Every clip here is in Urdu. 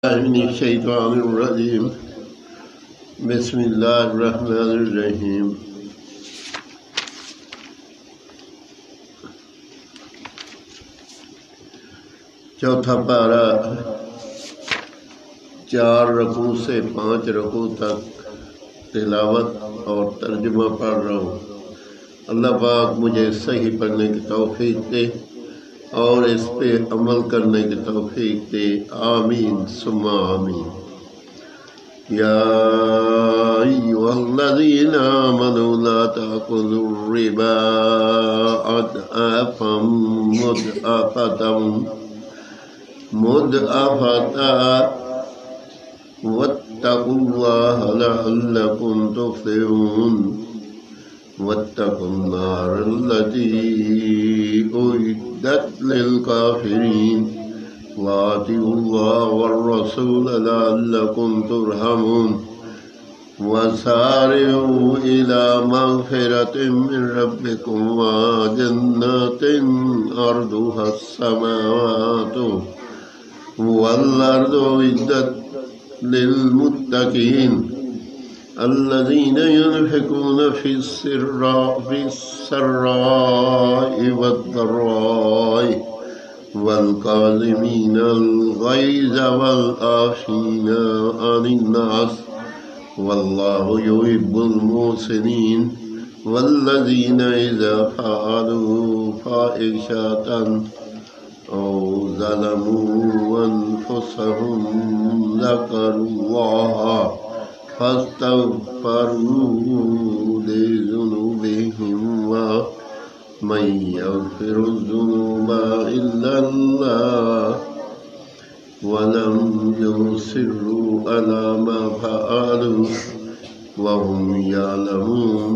من الشیطان الرجیم بسم اللہ الرحمن الرحیم چوتھا پارہ 4 رکوع سے 5 رکوع تک تلاوت اور ترجمہ پڑھ رہا ہوں۔ اللہ پاک مجھے صحیح پڑھنے کی توفیق دے اور اس پہ عمل کرنے کی توفیق دے، آمین ثم آمین۔ یا ایھا الذین آمنوا لا تأکلوا الربا اضعافا مضاعفة واتقوا اللہ لعلکم تفلحون۔ واتقوا النار التي أعدت للكافرين وأطيعوا الله والرسول لعلكم ترحمون۔ وسارعوا إلى مغفرة من ربكم وجنات أرضها السماوات والأرض أعدت للمتقين الذين ينفقون في السراء والضراء والكاظمين الغيظ والعافين عن الناس والله يحب المحسنين۔ والذين إذا فعلوا فاحشة أو ظلموا أنفسهم ذكروا الله فاستغفروا لذنوبهم ومن يغفر الذنوب إلا الله ولم يصروا على ما فعلوا وهم يعلمون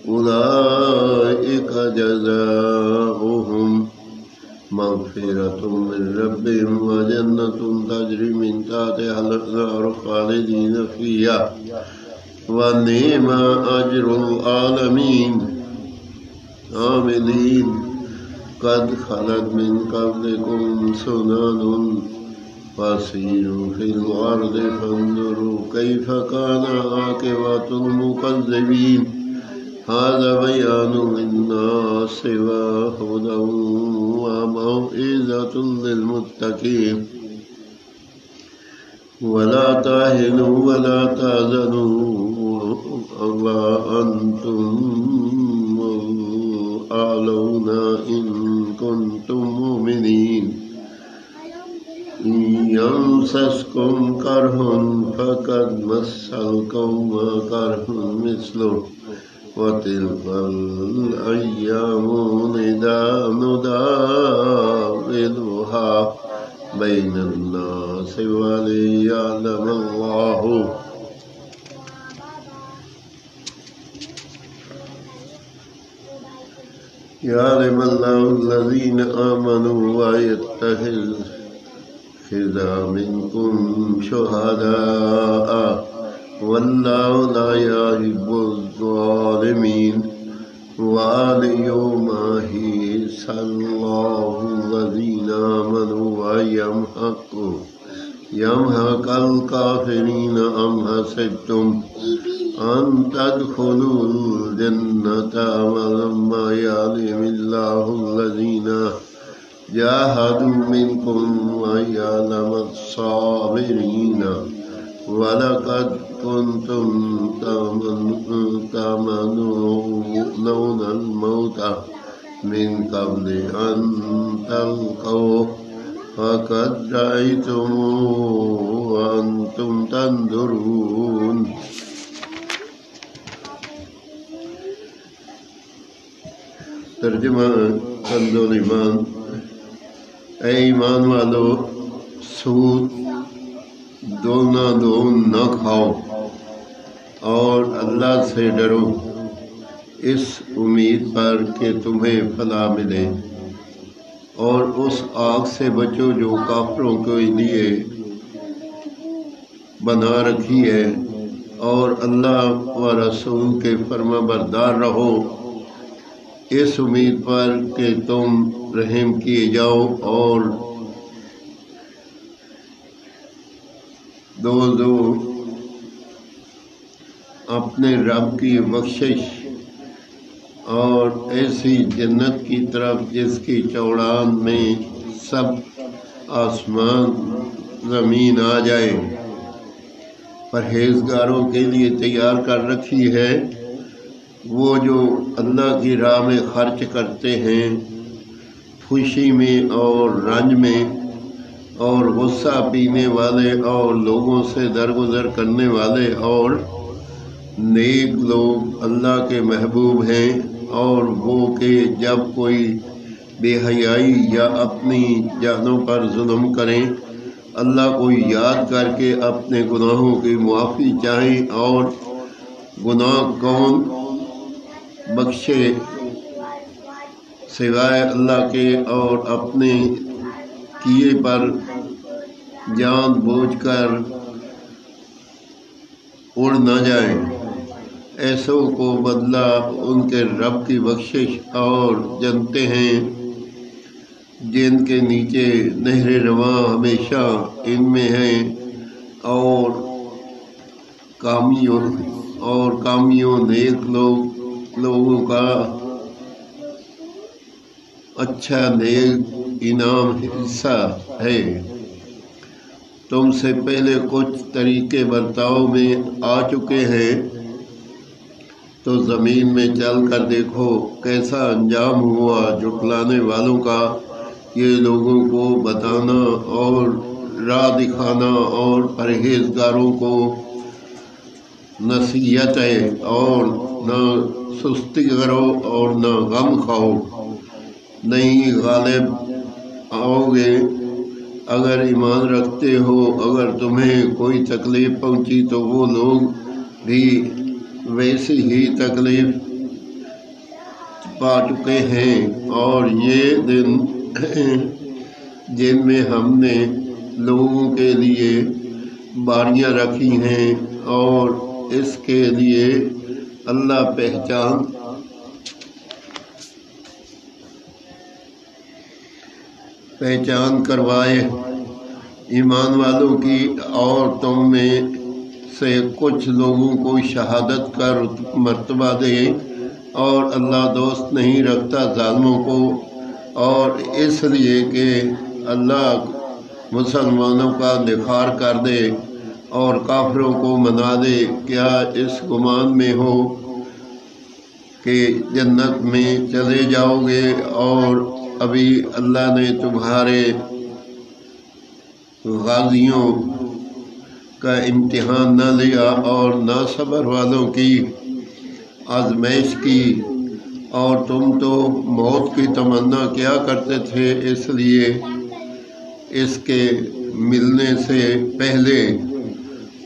أولئك جزاؤهم مغفرة من ربهم وجنة تجري من تحتها الأنهار خالدين فيها ونعم أجر العالمين عاملين قد خلت من قبلكم سنن فسيروا في الأرض فانظروا كيف كان عاقبة المكذبين۔ هذا بيان للناس وهدى وموعظة للمتقين۔ ولا تهنوا ولا تحزنوا وأنتم الأعلون إن كنتم مؤمنين۔ إن يمسسكم كرح فقد مس القوم كرح مثله وتلك الأيام نداولها بين الناس وليعلم الله يعلم الله الذين آمنوا ويتخذ منكم شهداء والله لا يحب الظالمين۔ وَالْيَوْمَ يَئِسَ اللَّهُ الَّذِينَ آمَنُوا وَيَمْحَقَ الْكَافِرِينَ أَمْ حَسِبْتُمْ أَن تَدْخُلُوا الْجَنَّةَ وَلَمَّا يَعْلَمِ اللَّهُ الَّذِينَ جاهدوا منكم ويعلم الصابرين۔ ولقد كنتم تمنون الموت من قبل أن تلقوه فقد رأيتموه وأنتم تنظرون۔ ترجمہ کنز ایمان۔ اے ایمان والو، سود دونا دون نہ کھاؤ اور اللہ سے ڈرو اس امید پر کہ تمہیں فلاح ملے، اور اس آگ سے بچو جو کافروں کے لیے بنا رکھی ہے، اور اللہ و رسول کے فرما بردار رہو اس امید پر کہ تم رحم کیے جاؤ اور دوستو اپنے رب کی بخشش اور ایسی جنت کی طرف جس کی چوڑان میں سب آسمان زمین آ جائے پرہیزگاروں کے لیے تیار کر رکھی ہے۔ وہ جو اللہ کی راہ میں خرچ کرتے ہیں خوشی میں اور رنج میں، اور غصہ پینے والے اور لوگوں سے درگزر کرنے والے اور نیک لوگ اللہ کے محبوب ہیں، اور وہ کہ جب کوئی بے حیائی یا اپنی جانوں پر ظلم کریں اللہ کو یاد کر کے اپنے گناہوں کی معافی چاہیں، اور گناہ کون بخشے سوائے اللہ کے، اور اپنے کیے پر جان بوجھ کر اڑ نہ جائیں۔ ایسوں کو بدلہ ان کے رب کی بخشش اور جنتیں ہیں جن کے نیچے نہر رواں ہمیشہ ان میں ہیں، اور کامیوں نیک لوگوں کا اچھا نیک انعام حصہ ہے۔ تم سے پہلے کچھ طریقے برتاؤ میں آ چکے ہیں، تو زمین میں چل کر دیکھو کیسا انجام ہوا جھٹلانے والوں کا۔ یہ لوگوں کو بتانا اور راہ دکھانا اور پرہیزگاروں کو نصیحت ہے، اور نہ سستی کرو اور نہ غم کھاؤ، نہیں غالب آؤ گے اگر ایمان رکھتے ہو۔ اگر تمہیں کوئی تکلیف پہنچی تو وہ لوگ بھی ویسی ہی تکلیف پا چکے ہیں، اور یہ دن جن میں ہم نے لوگوں کے لیے باریاں رکھی ہیں، اور اس کے لیے اللہ پہچان کروائے ایمان والوں کی، اور تم میں سے کچھ لوگوں کو شہادت کا مرتبہ دے، اور اللہ دوست نہیں رکھتا ظالموں کو۔ اور اس لیے کہ اللہ مسلمانوں کا نکھار کر دے اور کافروں کو منا دے، کیا اس گمان میں ہو کہ جنت میں چلے جاؤ گے، اور ابھی اللہ نے تمہارے غازیوں کا امتحان نہ لیا اور نہ صبر والوں کی آزمائش کی، اور تم تو موت کی تمنا کیا کرتے تھے، اس لیے اس کے ملنے سے پہلے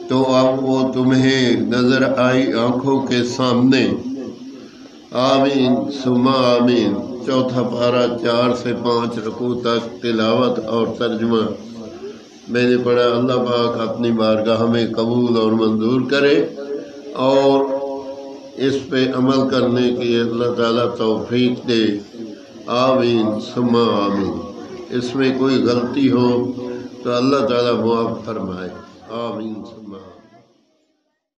تو اب وہ تمہیں نظر آئی آنکھوں کے سامنے۔ آمین ثم آمین۔ چوتھا پارہ 4 سے 5 رکوع تک تلاوت اور ترجمہ میں نے پڑھا۔ اللہ پاک اپنی بارگاہ میں قبول اور منظور کرے، اور اس پہ عمل کرنے کی اللہ تعالیٰ توفیق دے۔ آمین ثم آمین۔ اس میں کوئی غلطی ہو تو اللہ تعالیٰ معاف فرمائے۔ آمین ثم آمین۔